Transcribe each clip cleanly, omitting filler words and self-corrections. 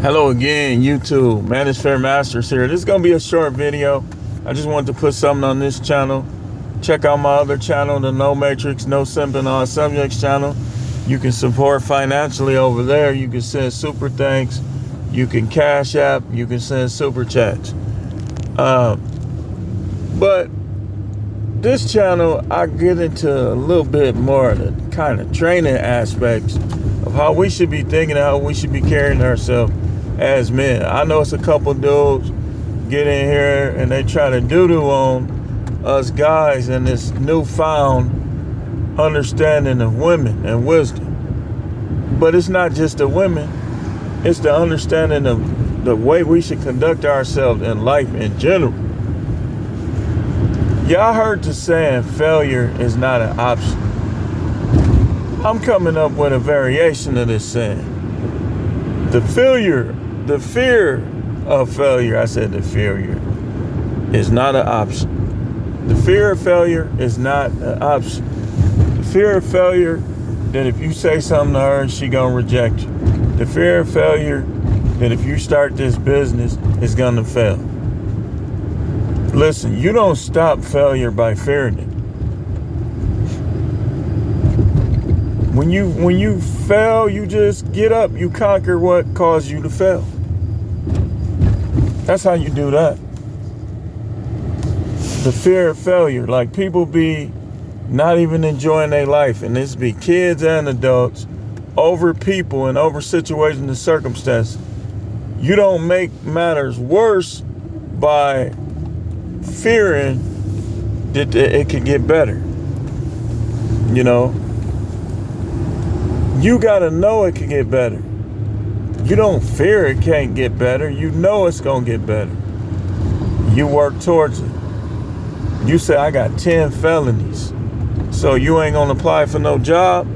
Hello again, YouTube. Managed Fair Masters here. This is going to be a short video. I just wanted to put something on this channel. Check out my other channel, the No Matrix, No Simping on Subjects channel. You can support financially over there. You can send super thanks. You can cash app. You can send super chats. But this channel, I get into a little bit more of the kind of training aspects of how we should be thinking and how we should be carrying ourselves as men. I know it's a couple dudes get in here and they try to doo-doo on us guys and this newfound understanding of women and wisdom. But it's not just the women, it's the understanding of the way we should conduct ourselves in life in general. Y'all heard the saying, failure is not an option. I'm coming up with a variation of this saying. The fear of failure, I said the failure, is not an option. The fear of failure is not an option. The fear of failure that if you say something to her, she gonna reject you. The fear of failure that if you start this business, it's gonna fail. Listen, you don't stop failure by fearing it. When you fail, you just get up, you conquer what caused you to fail. That's how you do that. The fear of failure, like people be not even enjoying their life, and this be kids and adults, over people and over situations and circumstances. You don't make matters worse by fearing that it could get better. You know, you gotta know it can get better. You don't fear it can't get better. You know it's gonna get better. You work towards it. You say, I got 10 felonies. So you ain't gonna apply for no job?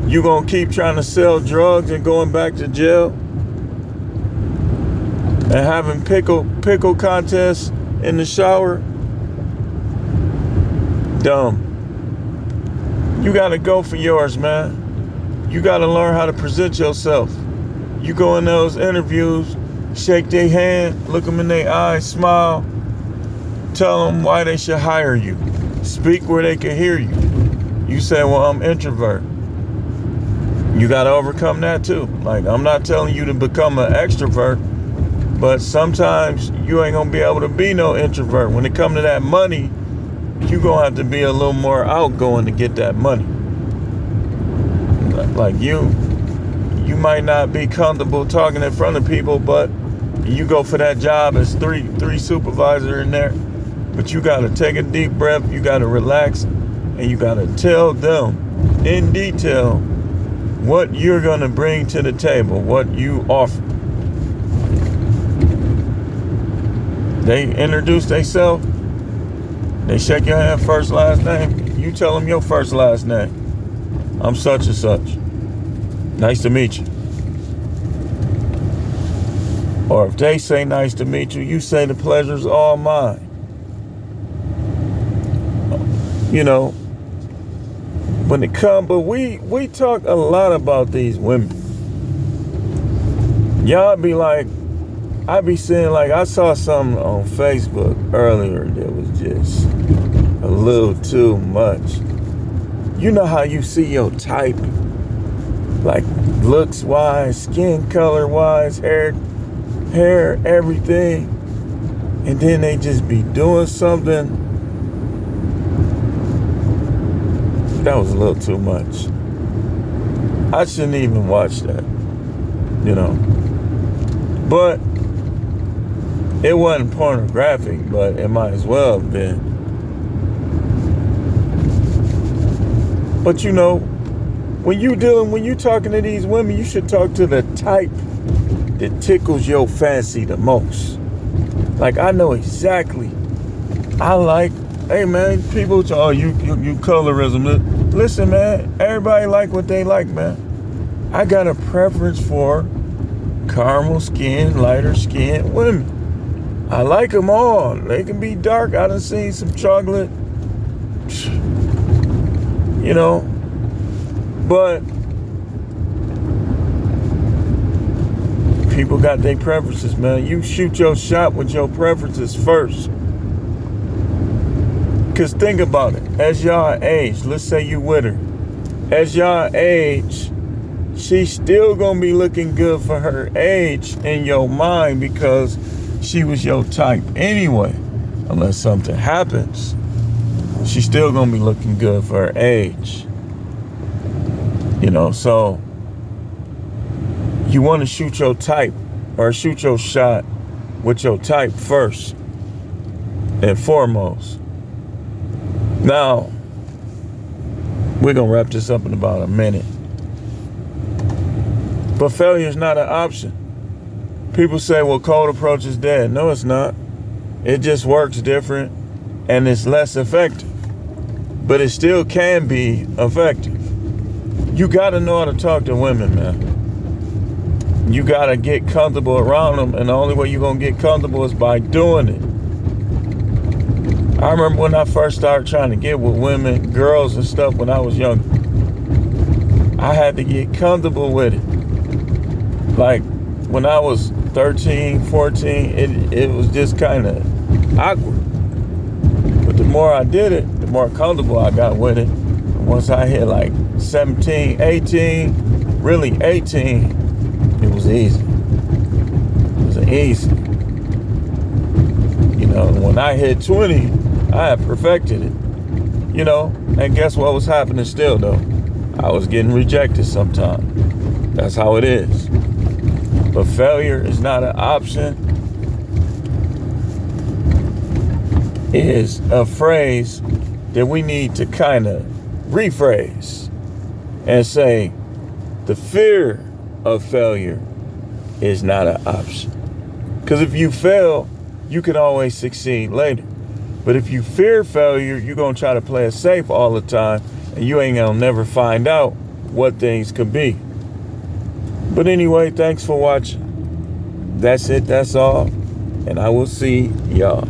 You gonna keep trying to sell drugs and going back to jail? And having pickle contests in the shower? Dumb. You gotta go for yours, man. You gotta learn how to present yourself. You go in those interviews, shake their hand, look them in their eyes, smile, tell them why they should hire you. Speak where they can hear you. You say, well, I'm introvert. You gotta overcome that too. Like, I'm not telling you to become an extrovert, but sometimes you ain't gonna be able to be no introvert. When it come to that money, you gonna have to be a little more outgoing to get that money. Like you might not be comfortable talking in front of people, but you go for that job as three supervisor in there. But you gotta take a deep breath, you gotta relax, and you gotta tell them in detail what you're gonna bring to the table, what you offer. They introduce themselves, they shake your hand, first, last name. You tell them your first, last name. I'm such and such. Nice to meet you. Or if they say nice to meet you, you say the pleasure's all mine. You know, when it comes, but we talk a lot about these women. Y'all be like, I be seeing, like, I saw something on Facebook earlier that was just a little too much. You know how you see your type, like looks wise, skin color wise, hair, everything, and then they just be doing something that was a little too much. I shouldn't even watch that, you know. But it wasn't pornographic, but it might as well have been. But you know, when you talking to these women, you should talk to the type that tickles your fancy the most. Like, I know exactly. I like, hey man, people, oh, you colorism. Listen, man, everybody like what they like, man. I got a preference for caramel skin, lighter skin women. I like them all. They can be dark. I done seen some chocolate. You know, but People got their preferences, man. You shoot your shot with your preferences first. Because think about it. As y'all age, let's say you with her. As y'all age, she's still going to be looking good for her age in your mind because she was your type anyway. Unless something happens, she's still going to be looking good for her age. You know, so you want to shoot your type or shoot your shot with your type first and foremost. Now, we're going to wrap this up in about a minute. But failure is not an option. People say, well, cold approach is dead. No, it's not. It just works different and it's less effective. But it still can be effective. You got to know how to talk to women, man. You got to get comfortable around them, and the only way you're going to get comfortable is by doing it. I remember when I first started trying to get with women, girls and stuff when I was younger. I had to get comfortable with it. Like when I was 13, 14, it was just kind of awkward. But the more I did it, the more comfortable I got with it. And once I hit like 17, 18, really 18, it was easy. It was easy. You know, when I hit 20, I had perfected it. You know, and guess what was happening still though? I was getting rejected sometimes. That's how it is. But failure is not an option. It is a phrase that we need to kind of rephrase and say, the fear of failure is not an option. Because if you fail, you can always succeed later. But if you fear failure, you're going to try to play it safe all the time, and you ain't going to never find out what things could be. But anyway, thanks for watching. That's it. That's all. And I will see y'all.